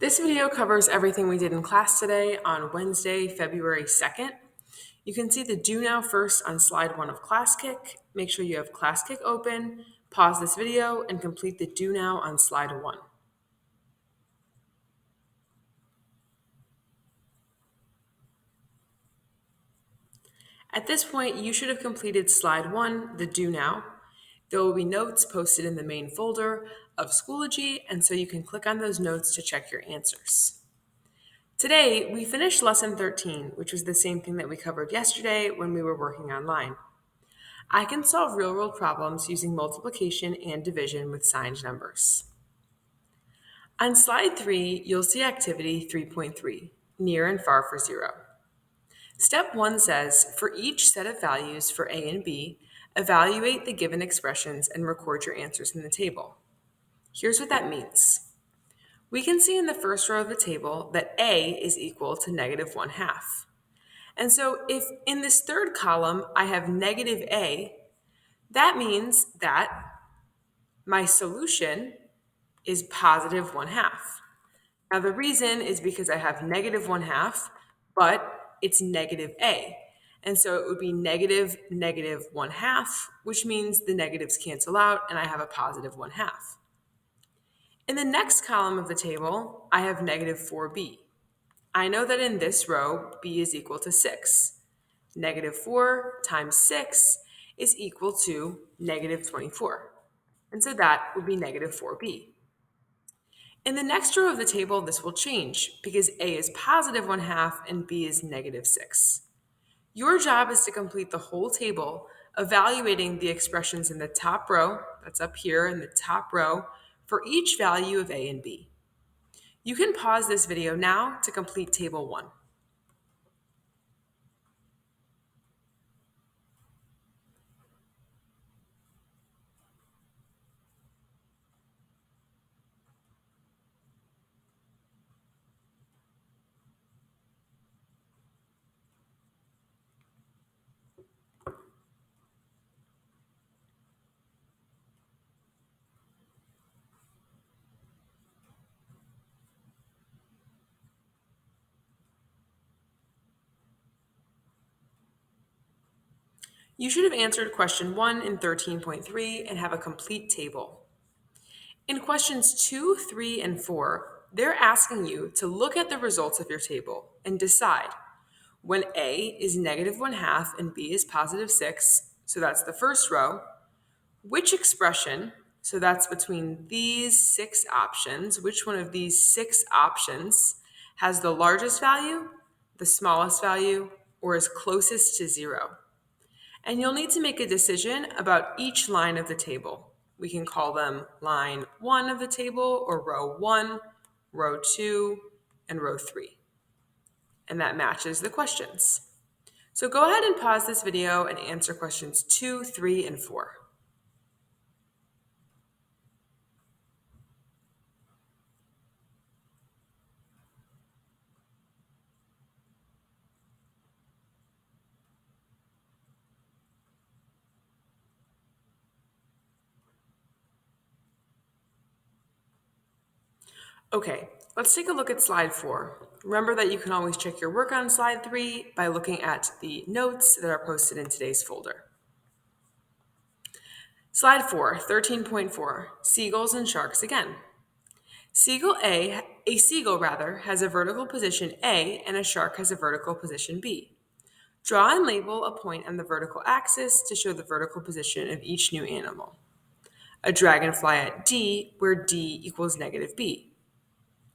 This video covers everything we did in class today on Wednesday, February 2nd. You can see the Do Now first on slide 1 of ClassKick. Make sure you have ClassKick open, pause this video, and complete the Do Now on slide 1. At this point, you should have completed slide 1, the Do Now. There will be notes posted in the main folder of Schoology, and so you can click on those notes to check your answers. Today, we finished lesson 13, which was the same thing that we covered yesterday when we were working online. I can solve real-world problems using multiplication and division with signed numbers. On slide 3, you'll see activity 3.3, near and far for 0. Step 1 says, for each set of values for A and B, evaluate the given expressions and record your answers in the table. Here's what that means. We can see in the first row of the table that A is equal to -1/2. And so if in this third column I have -A, that means that my solution is +1/2. Now the reason is because I have -1/2, but it's -A. And so it would be -1/2, which means the negatives cancel out and I have a +1/2. In the next column of the table, I have -4b. I know that in this row, b is equal to 6. -4 times 6 is equal to -24. And so that would be -4b. In the next row of the table, this will change because a is +1/2 and b is -6. Your job is to complete the whole table, evaluating the expressions in the top row, that's up here in the top row, for each value of a and b. You can pause this video now to complete table 1. You should have answered question 1 in 13.3 and have a complete table. In questions 2, 3, and 4, they're asking you to look at the results of your table and decide when A is -1/2 and B is +6, so that's the first row, which expression, so that's between these 6 options, which one of these 6 options has the largest value, the smallest value, or is closest to 0? And you'll need to make a decision about each line of the table. We can call them line 1 of the table, or row 1, row 2, and row 3. And that matches the questions. So go ahead and pause this video and answer questions 2, 3, and 4. Okay, let's take a look at slide 4. Remember that you can always check your work on slide 3 by looking at the notes that are posted in today's folder. Slide 4, 13.4, seagulls and sharks again. A seagull has a vertical position A and a shark has a vertical position B. Draw and label a point on the vertical axis to show the vertical position of each new animal. A dragonfly at D, where D equals -B.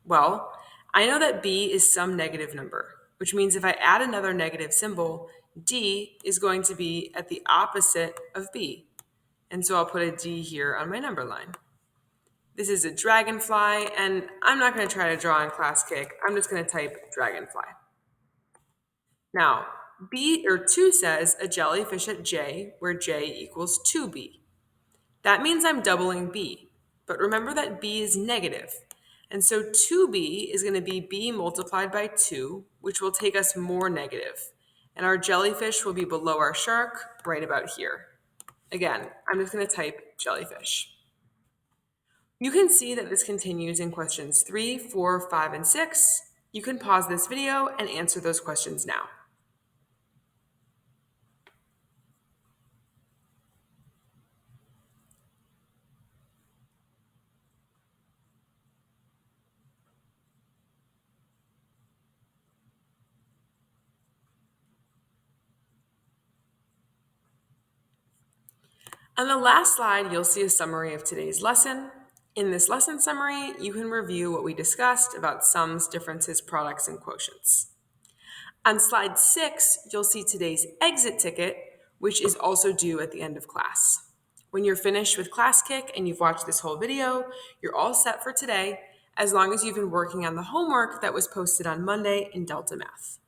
Well, I know that B is some negative number, which means if I add another negative symbol, D is going to be at the opposite of B. And so I'll put a D here on my number line. This is a dragonfly, and I'm not going to try to draw in ClassKick. I'm just going to type dragonfly. Now, B2 says a jellyfish at J, where J equals 2B. That means I'm doubling B, but remember that B is negative. And so 2B is going to be B multiplied by 2, which will take us more negative. And our jellyfish will be below our shark, right about here. Again, I'm just going to type jellyfish. You can see that this continues in questions 3, 4, 5, and 6. You can pause this video and answer those questions now. On the last slide, you'll see a summary of today's lesson. In this lesson summary, you can review what we discussed about sums, differences, products, and quotients. On slide 6, you'll see today's exit ticket, which is also due at the end of class. When you're finished with Class Kick and you've watched this whole video, you're all set for today, as long as you've been working on the homework that was posted on Monday in Delta Math.